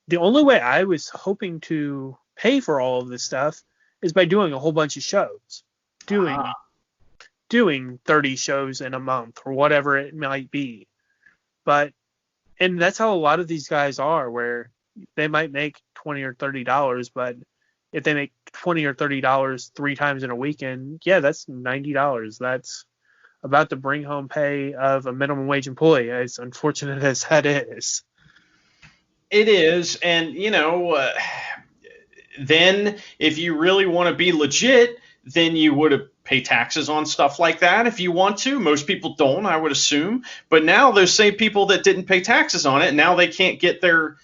the only way I was hoping to pay for all of this stuff is by doing a whole bunch of shows, doing 30 shows in a month or whatever it might be. And that's how a lot of these guys are, where they might make $20 or $30, but if they make $20 or $30 3 times in a weekend, yeah, that's $90. That's about the bring home pay of a minimum wage employee, as unfortunate as that is. It is. And, then if you really want to be legit, then you would have pay taxes on stuff like that if you want to. Most people don't, I would assume. But now those same people that didn't pay taxes on it, now they can't get their,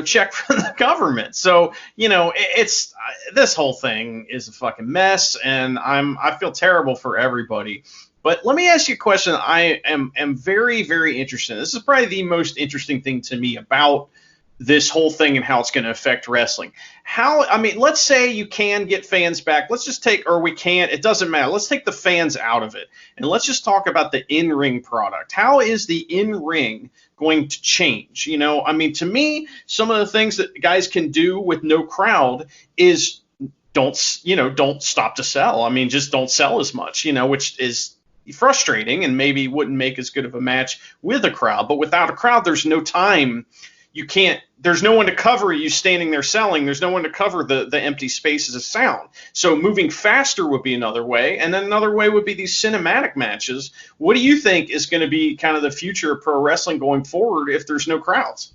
check from the government. So, it's this whole thing is a fucking mess, and I feel terrible for everybody. But let me ask you a question. I am very, very interested in. This is probably the most interesting thing to me about this whole thing and how it's going to affect wrestling. Let's say you can get fans back. Let's just we can't, it doesn't matter. Let's take the fans out of it. And let's just talk about the in-ring product. How is the in-ring going to change? To me, some of the things that guys can do with no crowd is don't stop to sell. Just don't sell as much, which is frustrating and maybe wouldn't make as good of a match with a crowd. But without a crowd, there's no time. There's no one to cover you standing there selling. There's no one to cover the empty spaces of sound. So moving faster would be another way. And then another way would be these cinematic matches. What do you think is going to be kind of the future of pro wrestling going forward if there's no crowds?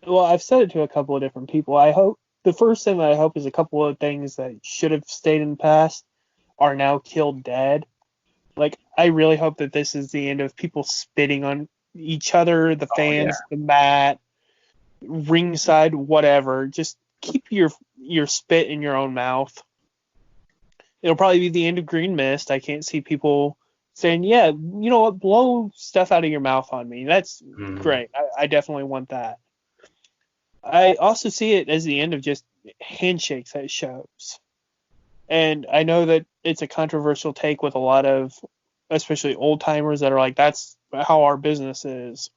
well, I've said it to a couple of different people. I hope the first thing that I hope is a couple of things that should have stayed in the past are now killed dead. Like, I really hope that this is the end of people spitting on each other, the Oh yeah. fans, the mat, ringside, whatever. Just keep your spit in your own mouth. It'll probably be the end of Green Mist. I can't see people saying, yeah, you know what, blow stuff out of your mouth on me. That's great. I definitely want that. I also see it as the end of just handshakes at shows. And I know that it's a controversial take with a lot of, especially old timers that are like, that's how our business is.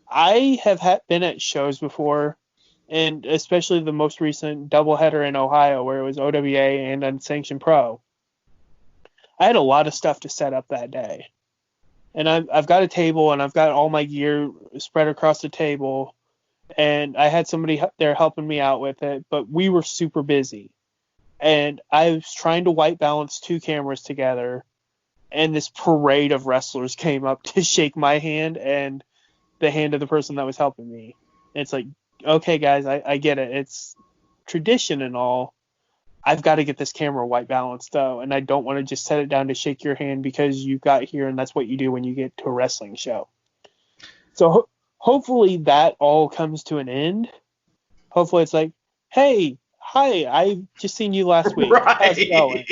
I have been at shows before, and especially the most recent doubleheader in Ohio where it was OWA and Unsanctioned Pro. I had a lot of stuff to set up that day. And I've got a table and I've got all my gear spread across the table. And I had somebody there helping me out with it, but we were super busy. And I was trying to white balance 2 cameras together. And this parade of wrestlers came up to shake my hand and the hand of the person that was helping me. And it's like, okay, guys, I get it. It's tradition and all. I've got to get this camera white balanced, though, and I don't want to just set it down to shake your hand because you got here and that's what you do when you get to a wrestling show. So hopefully that all comes to an end. Hopefully it's like, hey, hi, I just seen you last week. Right. How's it going?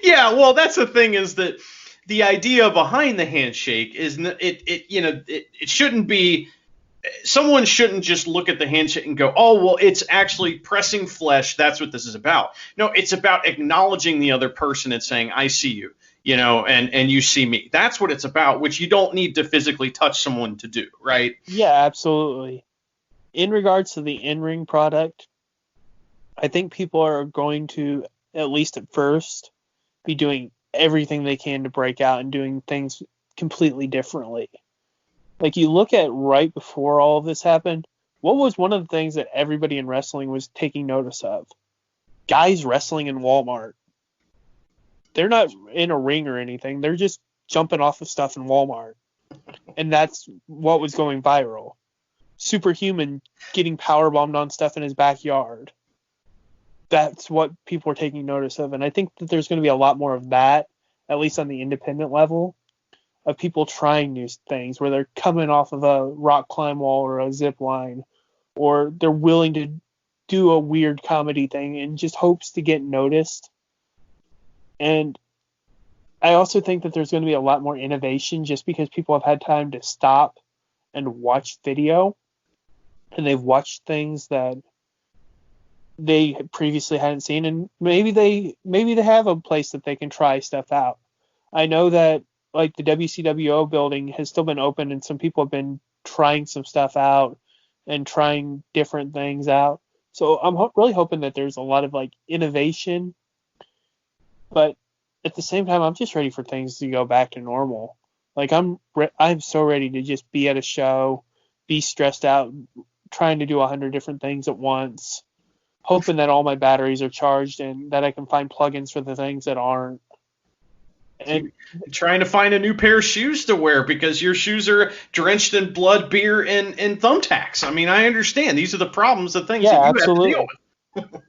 Yeah, well, that's the thing is that the idea behind the handshake is it shouldn't be. Someone shouldn't just look at the handshake and go, oh, well, it's actually pressing flesh. That's what this is about. No, it's about acknowledging the other person and saying, I see you, and you see me. That's what it's about, which you don't need to physically touch someone to do, right? Yeah, absolutely. In regards to the in-ring product, I think people are going to, at least at first, be doing everything they can to break out and doing things completely differently. Like, you look at right before all of this happened, what was one of the things that everybody in wrestling was taking notice of? Guys wrestling in Walmart. They're not in a ring or anything. They're just jumping off of stuff in Walmart. And that's what was going viral. Superhuman getting powerbombed on stuff in his backyard. That's what people are taking notice of. And I think that there's going to be a lot more of that, at least on the independent level, of people trying new things where they're coming off of a rock climb wall or a zip line, or they're willing to do a weird comedy thing and just hopes to get noticed. And I also think that there's going to be a lot more innovation just because people have had time to stop and watch video, and they've watched things that they previously hadn't seen, and maybe they have a place that they can try stuff out. I know that like the WCWO building has still been open and some people have been trying some stuff out and trying different things out. So I'm really hoping that there's a lot of like innovation, but at the same time, I'm just ready for things to go back to normal. Like I'm so ready to just be at a show, be stressed out, trying to do 100 different things at once, hoping that all my batteries are charged and that I can find plugins for the things that aren't. And trying to find a new pair of shoes to wear because your shoes are drenched in blood, beer, and thumbtacks. I mean, I understand. These are the problems, the things that you absolutely. have to deal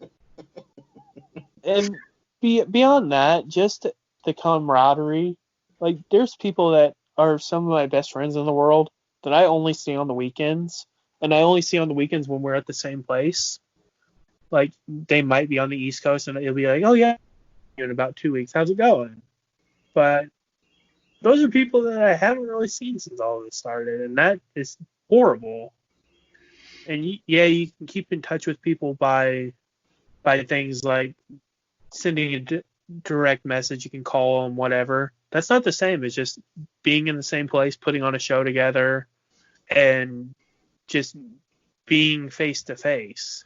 with. And beyond that, just the camaraderie. Like, there's people that are some of my best friends in the world that I only see on the weekends. And I only see on the weekends when we're at the same place. Like, they might be on the East Coast and it'll be like, oh, yeah, in about 2 weeks. How's it going? But those are people that I haven't really seen since all of this started, and that is horrible. And you can keep in touch with people by things like sending a direct message. You can call them, whatever. That's not the same as just being in the same place, putting on a show together, and just being face to face.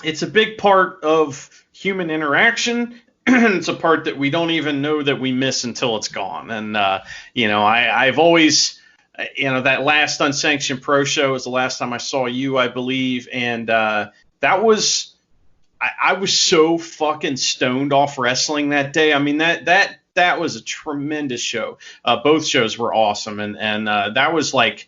It's a big part of human interaction. It's a part that we don't even know that we miss until it's gone. And, I've always, that last Unsanctioned Pro show was the last time I saw you, I believe. And that was, I was so fucking stoned off wrestling that day. I mean, that was a tremendous show. Both shows were awesome. And that was like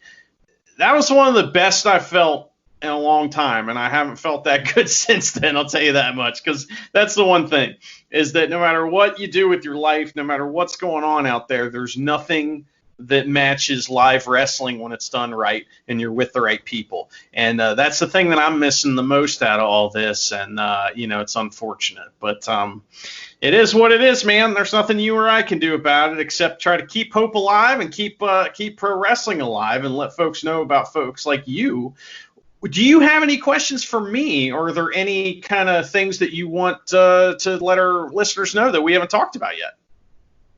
that was one of the best I felt in a long time, and I haven't felt that good since then. I'll tell you that much, because that's the one thing, is that no matter what you do with your life, no matter what's going on out there, there's nothing that matches live wrestling when it's done right and you're with the right people. And that's the thing that I'm missing the most out of all this. And, it's unfortunate. But it is what it is, man. There's nothing you or I can do about it except try to keep hope alive and keep pro wrestling alive and let folks know about folks like you. Do you have any questions for me, or are there any kind of things that you want to let our listeners know that we haven't talked about yet?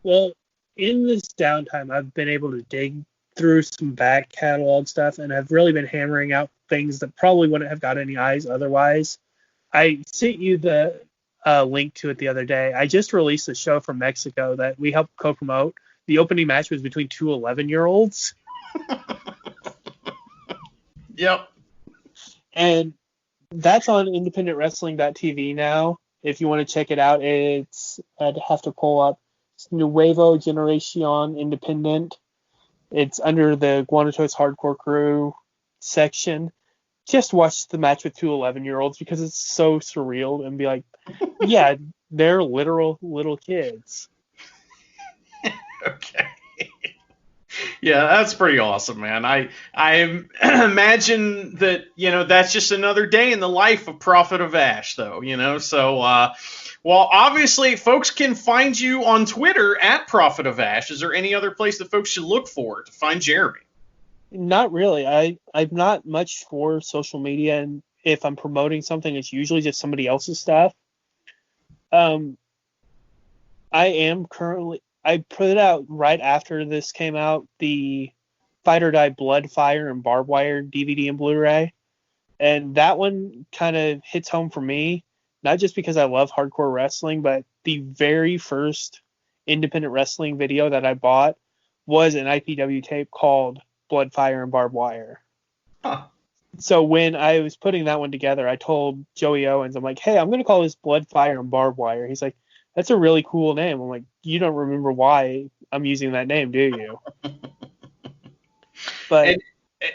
Well, in this downtime, I've been able to dig through some back catalog stuff, and I've really been hammering out things that probably wouldn't have got any eyes otherwise. I sent you the link to it the other day. I just released a show from Mexico that we helped co-promote. The opening match was between two 11-year-olds. Yep. And that's on independentwrestling.tv now. If you want to check it out, I'd have to pull up. It's Nuevo Generacion Independent. It's under the Guanatos Hardcore Crew section. Just watch the match with two 11-year-olds because it's so surreal, and be like, yeah, they're literal little kids. Okay. Yeah, that's pretty awesome, man. I imagine that, that's just another day in the life of Prophet of Ash, though, So, well, obviously, folks can find you on Twitter at Prophet of Ash. Is there any other place that folks should look for to find Jeremy? Not really. I'm not much for social media, and if I'm promoting something, it's usually just somebody else's stuff. I put it out right after this came out, the Fight or Die Blood, Fire, and Barbed Wire DVD and Blu-ray. And that one kind of hits home for me, not just because I love hardcore wrestling, but the very first independent wrestling video that I bought was an IPW tape called Blood, Fire, and Barbed Wire. Huh. So when I was putting that one together, I told Joey Owens, I'm like, hey, I'm going to call this Blood, Fire, and Barbed Wire. He's like, that's a really cool name. I'm like, you don't remember why I'm using that name, do you? But and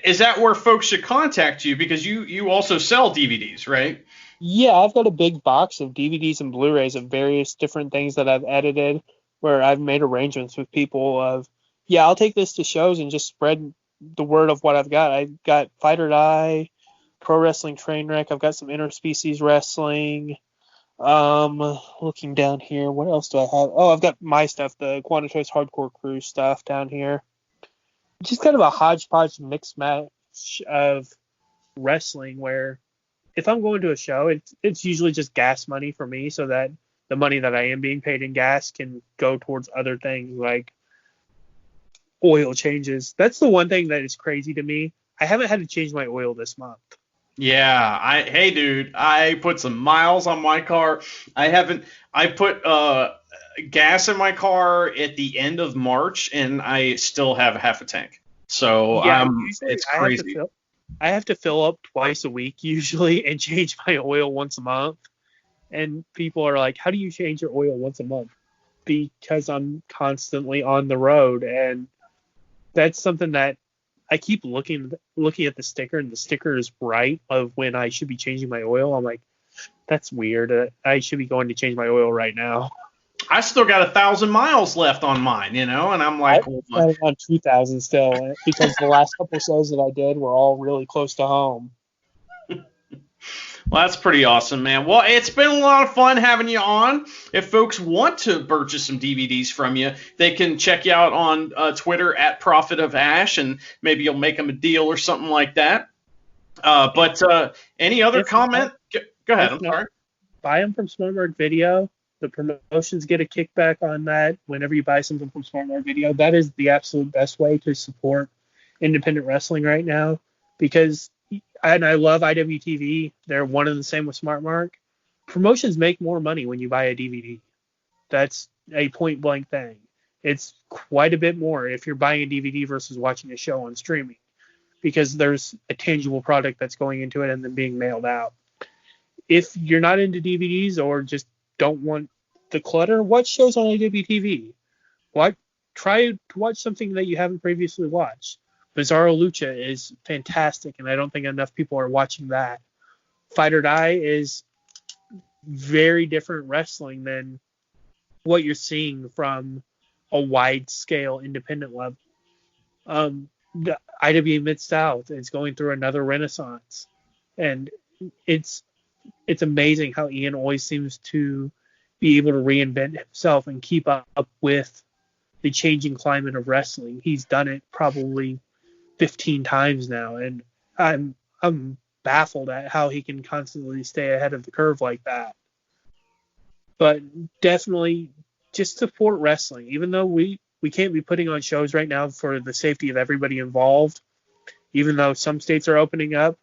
is that where folks should contact you? Because you also sell DVDs, right? Yeah, I've got a big box of DVDs and Blu-rays of various different things that I've edited, where I've made arrangements with people of, yeah, I'll take this to shows and just spread the word of what I've got. I've got Fight or Die, Pro Wrestling Trainwreck. I've got some interspecies wrestling. Looking down here, what else do I have? Oh, I've got my stuff, the Guanatos Hardcore Crew stuff down here. Just kind of a hodgepodge mixed match of wrestling, where if I'm going to a show, it's usually just gas money for me, so that the money that I am being paid in gas can go towards other things like oil changes. That's the one thing that is crazy to me. I haven't had to change my oil this month. Yeah, hey dude, I put some miles on my car. I put gas in my car at the end of March, and I still have half a tank. So yeah, it's crazy. I have to fill up twice a week usually and change my oil once a month. And people are like, how do you change your oil once a month? Because I'm constantly on the road, and that's something that I keep looking at the sticker, and the sticker is right of when I should be changing my oil. I'm like, that's weird. I should be going to change my oil right now. I still got 1,000 miles left on mine, and I'm like, I'm on 2,000 still, because the last couple shows that I did were all really close to home. Well, that's pretty awesome, man. Well, it's been a lot of fun having you on. If folks want to purchase some DVDs from you, they can check you out on Twitter at Prophet of Ash, and maybe you'll make them a deal or something like that. But any other comment? Go ahead. I'm sorry. Buy them from SmartMark Video. The promotions get a kickback on that whenever you buy something from SmartMark Video. That is the absolute best way to support independent wrestling right now, because and I love IWTV. They're one and the same with SmartMark. Promotions make more money when you buy a DVD. That's a point blank thing. It's quite a bit more if you're buying a DVD versus watching a show on streaming, because there's a tangible product that's going into it and then being mailed out. If you're not into DVDs or just don't want the clutter, watch shows on IWTV. Try to watch something that you haven't previously watched. Bizarro Lucha is fantastic, and I don't think enough people are watching that. Fight or Die is very different wrestling than what you're seeing from a wide scale independent level. The IWA Mid-South is going through another renaissance, and it's amazing how Ian always seems to be able to reinvent himself and keep up with the changing climate of wrestling. He's done it probably 15 times now, and I'm baffled at how he can constantly stay ahead of the curve like that. But definitely just support wrestling, even though we can't be putting on shows right now for the safety of everybody involved. Even though some states are opening up,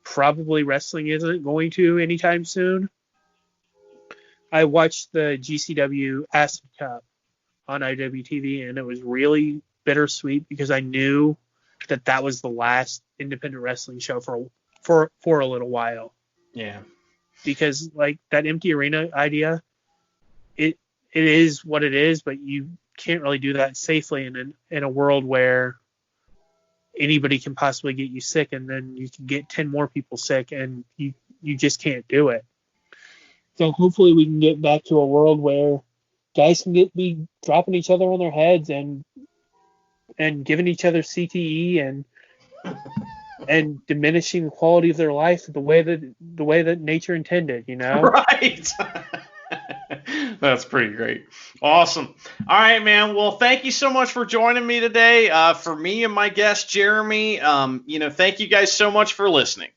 probably wrestling isn't going to anytime soon. I watched the GCW Acid Cup on IWTV, and it was really bittersweet because I knew that was the last independent wrestling show for a little while. Yeah. Because like that empty arena idea, it is what it is, but you can't really do that safely in a world where anybody can possibly get you sick, and then you can get 10 more people sick, and you just can't do it. So hopefully we can get back to a world where guys can be dropping each other on their heads and giving each other CTE and diminishing the quality of their life the way that nature intended, you know? Right. That's pretty great. Awesome. All right, man. Well, thank you so much for joining me today. For me and my guest, Jeremy, thank you guys so much for listening.